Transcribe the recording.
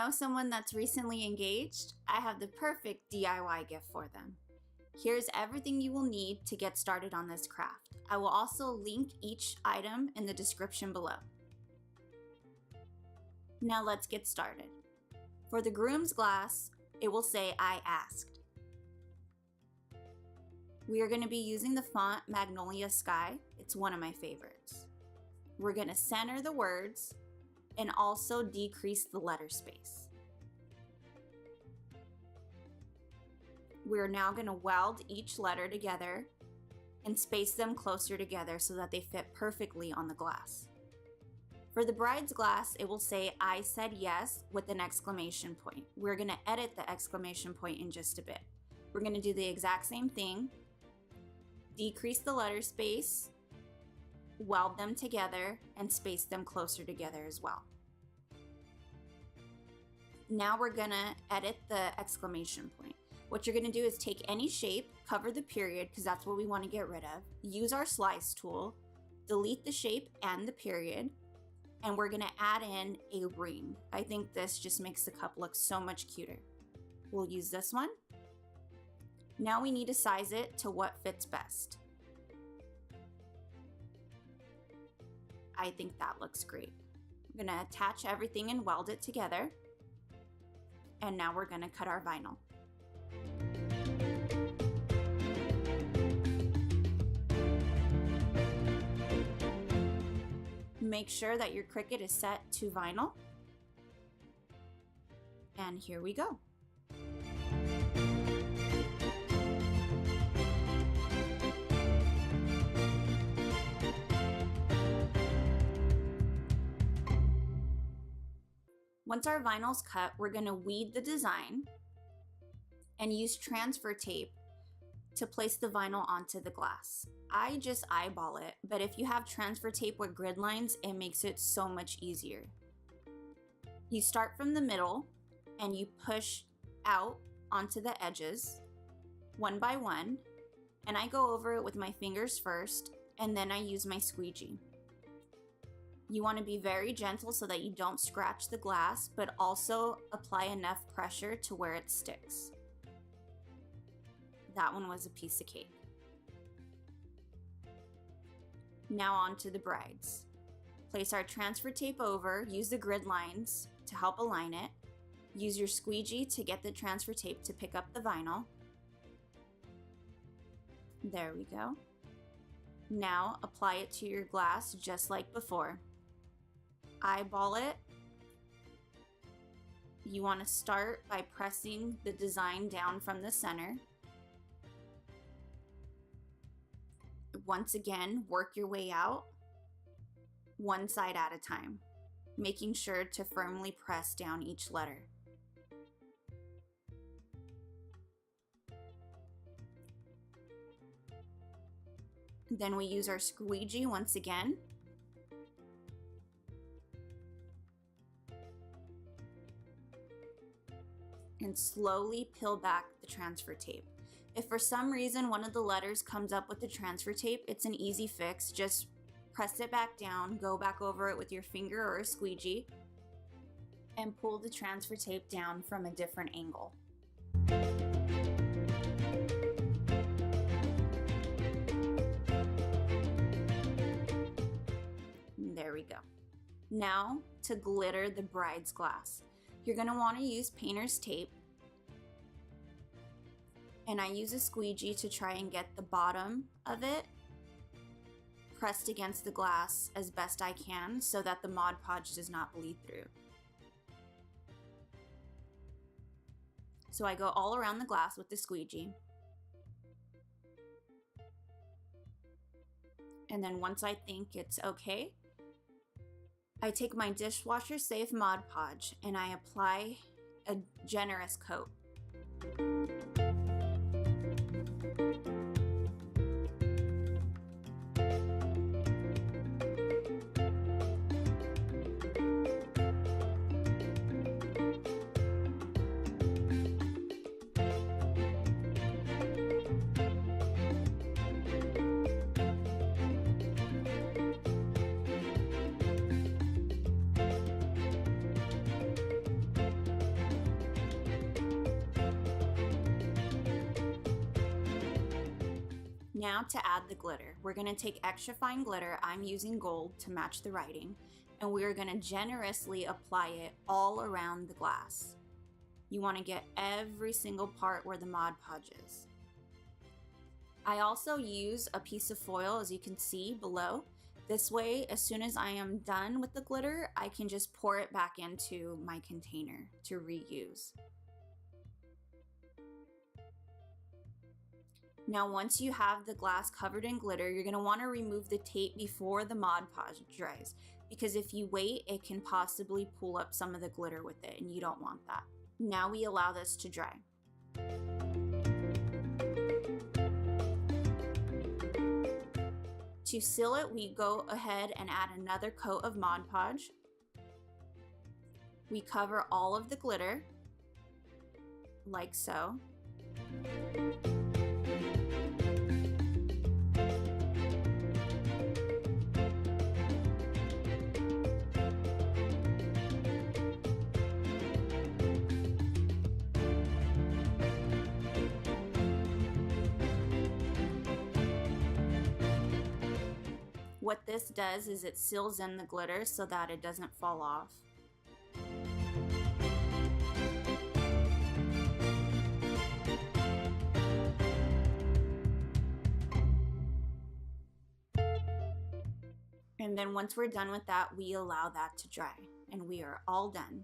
know someone that's recently engaged? I have the perfect DIY gift for them. Here's everything you will need to get started on this craft. I will also link each item in the description below. Now let's get started. For the groom's glass, it will say I asked. We are going to be using the font Magnolia Sky. It's one of my favorites. We're going to center the words and also decrease the letter space. We're now going to weld each letter together and space them closer together so that they fit perfectly on the glass. For the bride's glass, it will say I said yes with an exclamation point. We're going to edit the exclamation point in just a bit. We're going to do the exact same thing. Decrease the letter space, weld them together, and space them closer together as well. Now we're going to edit the exclamation point. What you're going to do is take any shape, cover the period because that's what we want to get rid of, use our slice tool, delete the shape and the period, and we're going to add in a ring. I think this just makes the cup look so much cuter. We'll use this one. Now we need to size it to what fits best. I think that looks great. I'm going to attach everything and weld it together. And now we're going to cut our vinyl. Make sure that your Cricut is set to vinyl. And here we go. Once our vinyl's cut, we're going to weed the design and use transfer tape to place the vinyl onto the glass. I just eyeball it, but if you have transfer tape with grid lines, it makes it so much easier. You start from the middle and you push out onto the edges one by one, and I go over it with my fingers first, and then I use my squeegee. You want to be very gentle so that you don't scratch the glass, but also apply enough pressure to where it sticks. That one was a piece of cake. Now on to the brides. Place our transfer tape over, use the grid lines to help align it. Use your squeegee to get the transfer tape to pick up the vinyl. There we go. Now apply it to your glass just like before. Eyeball it. You want to start by pressing the design down from the center. Once again, work your way out, one side at a time, making sure to firmly press down each letter. Then we use our squeegee once again. And slowly peel back the transfer tape. If for some reason one of the letters comes up with the transfer tape, it's an easy fix. Just press it back down, go back over it with your finger or a squeegee, and pull the transfer tape down from a different angle. There we go. Now to glitter the bride's glass. You're going to want to use painter's tape, and I use a squeegee to try and get the bottom of it pressed against the glass as best I can so that the Mod Podge does not bleed through. So I go all around the glass with the squeegee. And then once I think it's okay, I take my Dishwasher Safe Mod Podge and I apply a generous coat. Now to add the glitter, we're going to take extra fine glitter, I'm using gold to match the writing, and we're going to generously apply it all around the glass. You want to get every single part where the Mod Podge is. I also use a piece of foil, as you can see below. This way, as soon as I am done with the glitter, I can just pour it back into my container to reuse. Now once you have the glass covered in glitter, you're going to want to remove the tape before the Mod Podge dries, because if you wait, it can possibly pull up some of the glitter with it, and you don't want that. Now we allow this to dry. To seal it, we go ahead and add another coat of Mod Podge. We cover all of the glitter, like so. What this does is it seals in the glitter so that it doesn't fall off. And then once we're done with that, we allow that to dry, and we are all done.